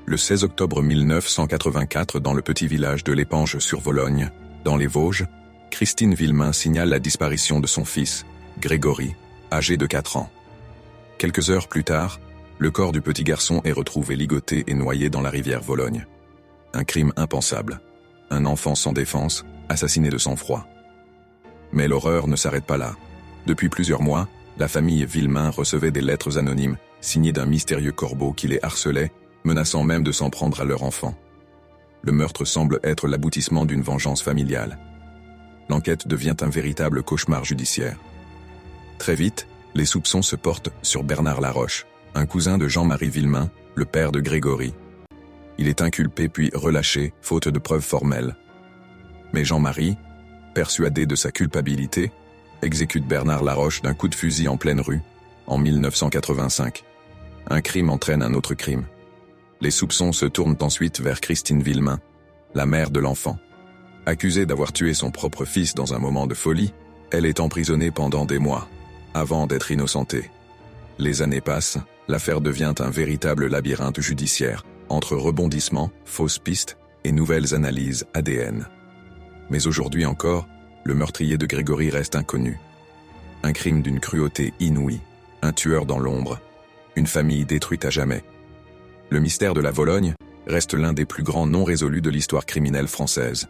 Le 16 octobre 1984, dans le petit village de l'Épange-sur-Vologne, dans les Vosges, Christine Villemain signale la disparition de son fils, Grégory, âgé de 4 ans. Quelques heures plus tard, le corps du petit garçon est retrouvé ligoté et noyé dans la rivière Vologne. Un crime impensable. Un enfant sans défense, assassiné de sang-froid. Mais l'horreur ne s'arrête pas là. Depuis plusieurs mois, la famille Villemain recevait des lettres anonymes, signées d'un mystérieux corbeau qui les harcelait, menaçant même de s'en prendre à leur enfant. Le meurtre semble être l'aboutissement d'une vengeance familiale. L'enquête devient un véritable cauchemar judiciaire. Très vite, les soupçons se portent sur Bernard Laroche, un cousin de Jean-Marie Villemain, le père de Grégory. Il est inculpé puis relâché, faute de preuves formelles. Mais Jean-Marie, persuadé de sa culpabilité, exécute Bernard Laroche d'un coup de fusil en pleine rue, en 1985. Un crime entraîne un autre crime. Les soupçons se tournent ensuite vers Christine Villemain, la mère de l'enfant. Accusée d'avoir tué son propre fils dans un moment de folie, elle est emprisonnée pendant des mois, avant d'être innocentée. Les années passent, l'affaire devient un véritable labyrinthe judiciaire, entre rebondissements, fausses pistes et nouvelles analyses ADN. Mais aujourd'hui encore, le meurtrier de Grégory reste inconnu. Un crime d'une cruauté inouïe, un tueur dans l'ombre, une famille détruite à jamais. Le mystère de la Vologne reste l'un des plus grands non résolus de l'histoire criminelle française.